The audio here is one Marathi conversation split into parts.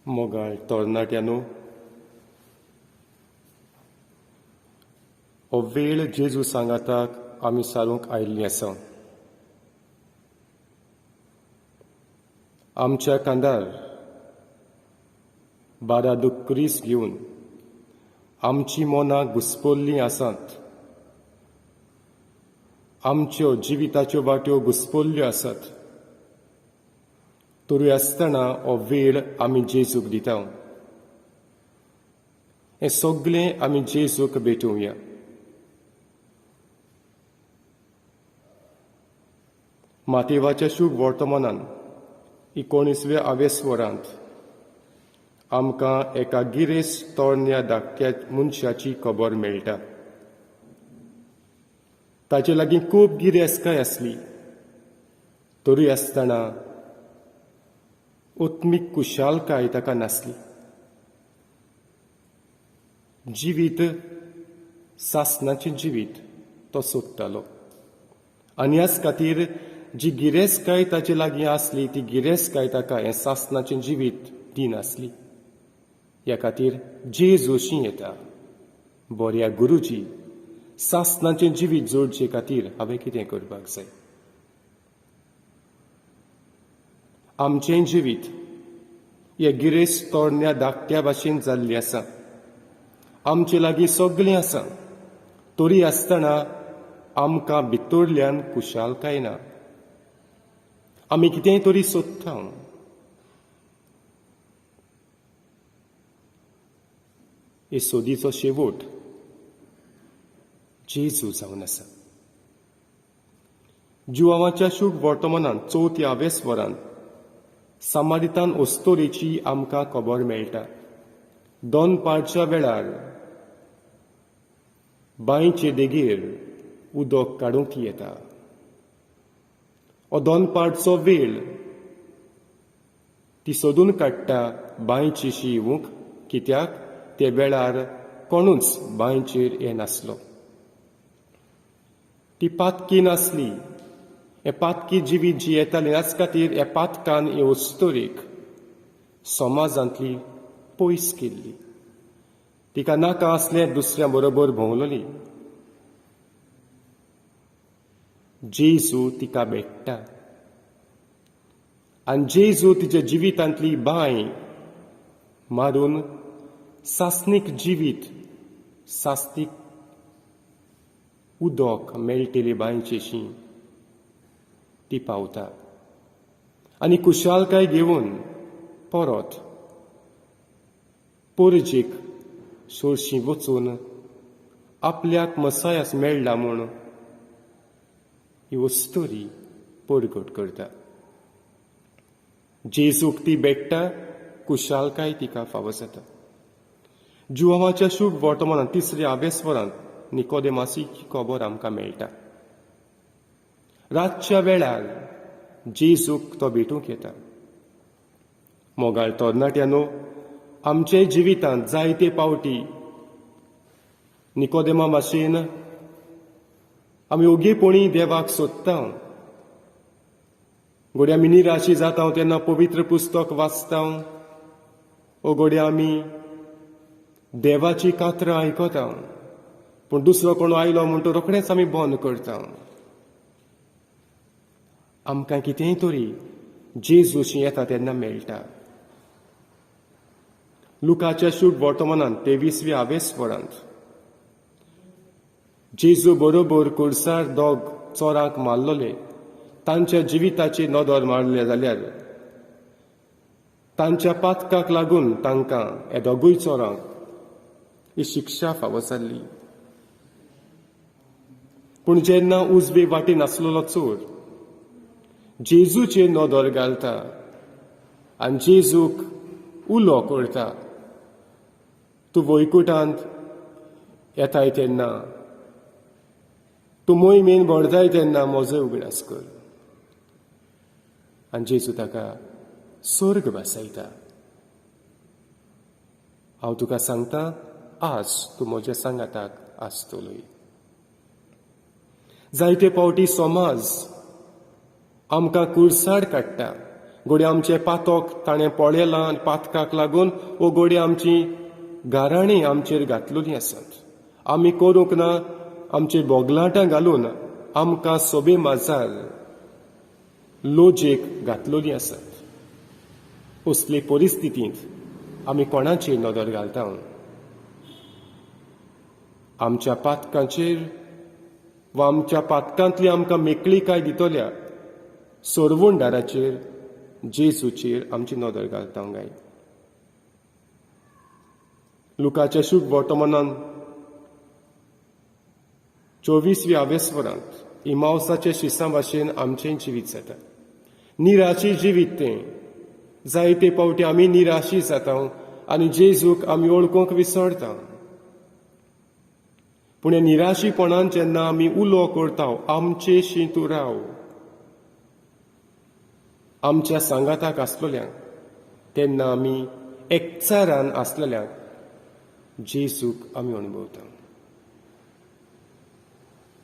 मोगाळ तरणाट्यांनो, हो वेळ जेजू सांगाताक आमी सारूंक आयिल्लीं आसा. आमच्या कांदार बारा दुख्खरीस घेवन आमची मोनां घुस्पोल्लीं आसात. आमच्यो जिविताच्यो वाट्यो घुस्पोल्ल्यो आसात. तरी आसतना हो वेळ आमी जेजूक दिता. हें सगळें आमी जेजूक भेटोवया. मातेवाच्या शुभ वर्तमानांत 19व्या आवेस्वरांत आमकां एका गिरेस्त तरण्या धाकट्या मनशाची खबर मेळटा. ताचे लागीं खूब गिरेस्तकाय आसली. तरी आसतना उत्मीक कुशालकाय ताका नासली. जिवीत सासणाचें जिवीत तो सोदतालो. आनी ह्याच खातीर जी गिरेस्तकाय ताचे लागीं आसली ती गिरेस्तकाय ताका हें सासणाचें जिवीत दिनासली. ह्या खातीर जेजूशी येता. बऱ्या गुरुजी, सासणाचें जिवीत जोडचे खातीर हांवें कितें करपाक जाय? आमचें जिवीत हे गिरेस्त तरण्या धाकट्या भाशेन जाल्लें आसा. आमचे लागीं सगळें आसा. तरी आसतना आमकां भितरल्यान कुशालकाय ना. आमी कितेंय तरी सोदता. हे सोदीचो शेवट जेजू जावन आसा. जुआवाच्या शुभ वर्तमानांत 4थ्या आवेस्वरांत सामारितान ओस्तोरेची आमकां खबर मेळटा. दनपारच्या वेळार बांयचे देगेर उदक काडूंक येता. हो 2 पाटचो वेळ ती सोदून काडटा बांयची शिवूंक, कित्याक ते वेळार कोणूच बांयचेर येनासलो. ती पातकी नासली. हे पातकी जिवीत जी येताली ह्याच खातीर हे पातकान हे वस्तुरीक समाजांतली पयस केल्ली. तिका नाका असलें दुसऱ्या बरोबर भोंवलोली. जेजू तिका भेटटा आनी जेजू तिच्या जिवितांतली बांय मारून सासणीक जिवीत, सासतीक उदक मेळटली बांयचेशी ती पावता. आनी कुशालकाय घेवन परत पोरजेक चडशीं वचून आपल्याक मसायास मेळ्ळा म्हूण ही वस्तुरी परगट करता. जेजूक ती भेटटा, कुशालकाय तिका फावो जाता. जुवावाच्या शुभ वर्तमानांत 3ऱ्या आवेस्वरांत निकोदेमासीची खबर आमकां मेळटा. रातच्या वेळार जेजूक तो भेटूंक येता. मोगाळ तरणाट्यानो, आमचे जिवितांत जायते पावटी निकोदेमा भाशेन आमी ओगेपणी देवाक सोदता. घोड्या आमी निराशी जाता तेन्ना पवित्र पुस्तक वाचता. ओ घोड्या आमी देवाची कातरां आयकता, पूण दुसरो कोण आयलो म्हूण तो रोखडेंच आमी बंद करता. आमकां कितेंय तरी जेजूशी येता तेन्ना मेळटा. लुकाच्या शुभ वर्तमानांत 23व्या आवेस्वरांत जेजू बरोबर कुर्सार 2 चोरांक मारलोले तांच्या जिविताची नदर मारले जाल्यार तांच्या पातकाक लागून तांकां हे 2 चोरांक ही शिक्षा फावो जाल्ली. पूण जेन्ना उजवे वाटेन आसलेलो चोर जेजूचेर नदर घालता आनी जेजूक उलो करता, तूं वैकुंठांत येताय तेन्ना, तूं मोहिमेन भरताय तेन्ना म्हजो उगडास कर. आनी जेजू ताका स्वर्ग बसयता. हांव तुका सांगता, आज तूं म्हज्या सांगाताक आसतलोय. जायते पावटी समाज आमकां कुळसाड काडटा. घोडे आमचे पातोक ताणें पळयलां आनी पातकाक लागून वो घोडे आमची गाराणी आमचेर घातलेलीं आसात. आमी करूंक ना आमचे बोगलाटां घालून आमकां सोबे माजार लोजेक घातलेलीं आसात. असले परिस्थितींत आमी कोणाचेर नदर घालता? आमच्या पातकांचेर वा आमच्या पातकांतली आमकां मेकळीकाय दितल्या सोरवणदाराचेर, जेजूचेर आमची नदर घालता गाय. लुकाच्या शुभ वर्तमानांत 24व्या आवेस्वरांत इमावसाच्या शिसां भाशेन आमचें जिवीत जाता. निराशी जिवीत तें. जायते पावटी आमी निराशी जाता आनी जेजूक आमी वळखूंक विसरता. पूण हे निराशीपणान जेन्ना आमी उलो करता, आमचेशी तूं राव, आमच्या सांगाताक आसलेल्यांक, तेन्ना आमी एकचारान आसलेल्यांक जेजूक आमी अणभवता.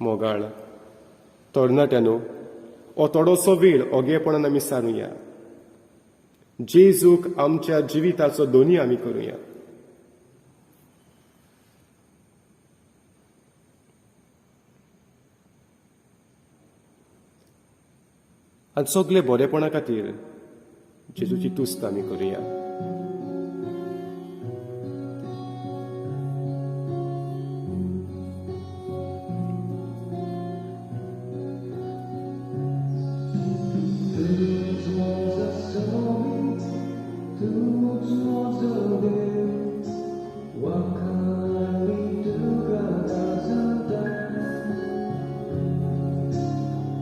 मोगाळ तरणाट्यानो, हो थोडोसो वेळ ओगेपणान आमी सारुया. जेजूक आमच्या जिविताचो दोनी आमी करुया. आनी सगळे बरेपणा खातीर जेजूची तुस्त आमी करुया.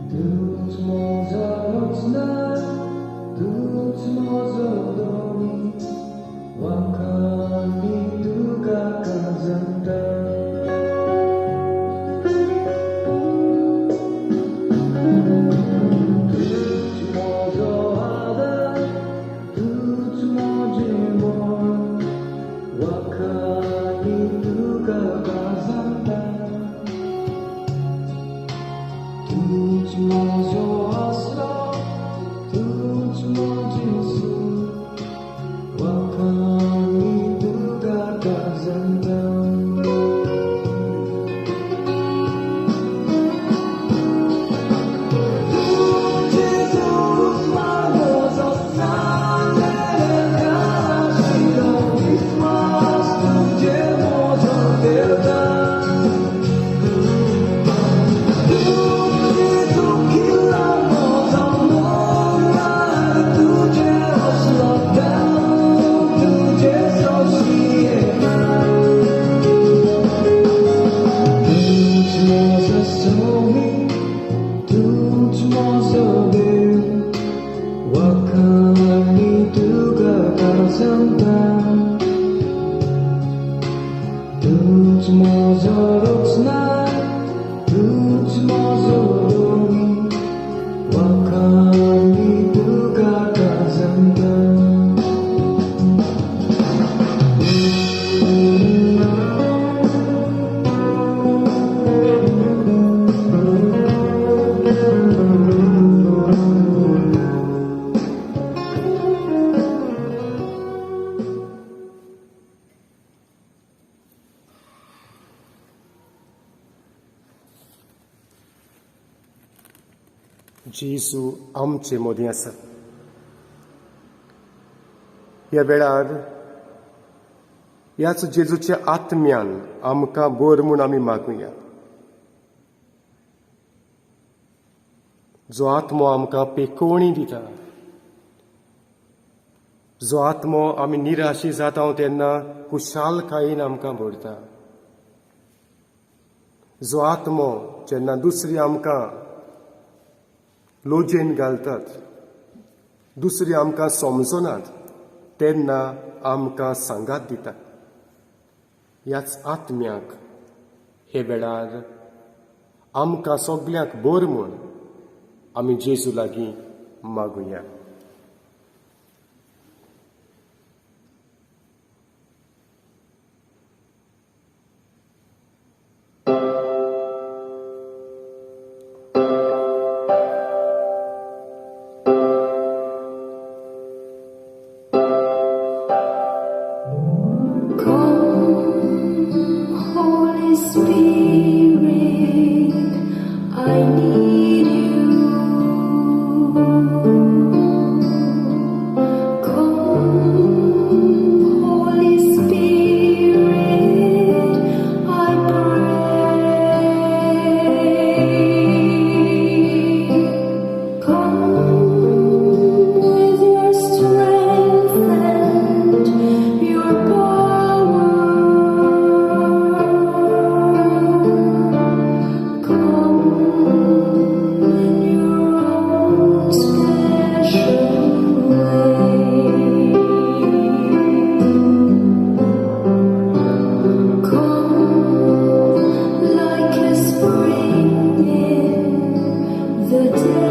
Tuż może noc, tuż może do nich. może roczna, być może drogi, wakami tylko kazana. जेजू आमचे मदीं आसा. ह्या वेळार ह्याच जेजूच्या आत्म्यान आमकां बर म्हूण आमी मागुया. जो आत्मो आमकां पेकोवणी दिता, जो आत्मो आमी निराशी जाता तेन्ना कुशालकायेन आमकां भरता, जो आत्मो जेन्ना दुसरी आमकां लोजेन घालतात, दुसरी आमकां समजनात तेन्ना आमकां सांगात दिता. ह्याच आत्म्याक हे वेळार आमकां सगल्यांक बर म्हूण आमी जेजू लागीं मागुया. Holy Spirit, I need you. Come, Holy Spirit, I pray. Come with your strength and your power. Come in your own special way. Come like a spring in the desert.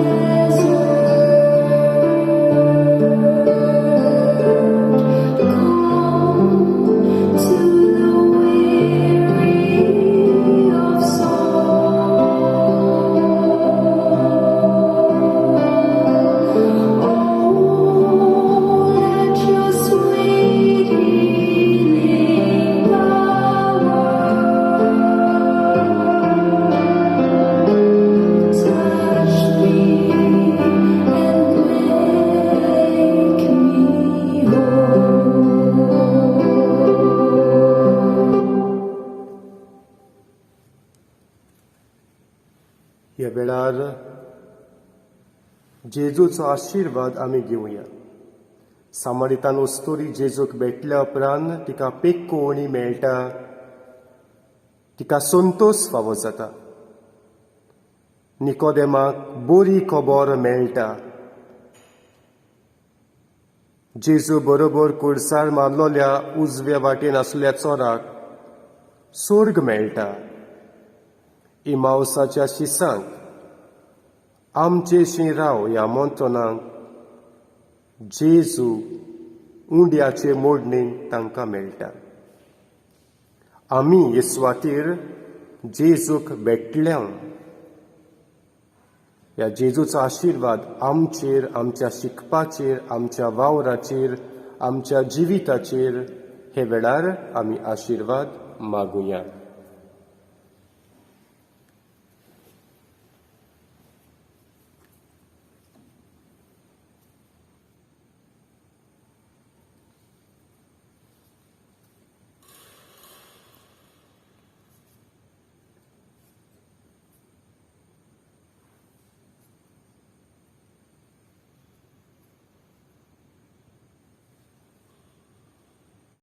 Come to the weary of soul. Oh, let your sweet healing power touch me and make me whole. ह्या वेळार जेजूचो आशिर्वाद आमी घेवया. सामारितान वस्तुरी जेजूक भेटल्या उपरांत तिका पेकोवणी मेळटा, तिका संतोष फावो जाता. निकोदेमाक बरी खबर मेळटा. जेजू बरोबर कुडसार मारलोल्या उजव्या वाटेन आसलेल्या चोराक स्वर्ग मेळटा. इमावसाच्या शिसांक आमचेशी राव ह्या मंथनाक जेजू उंड्याचे मोडणीन तांकां मेळटा. आमी येसुवातीर जेजूक भेटल्या. ह्या जेजूचो आशिर्वाद आमचेर, आमच्या शिकपाचेर, आमच्या वावराचेर, आमच्या जिविताचेर हे वेळार आमी आशिर्वाद मागुया.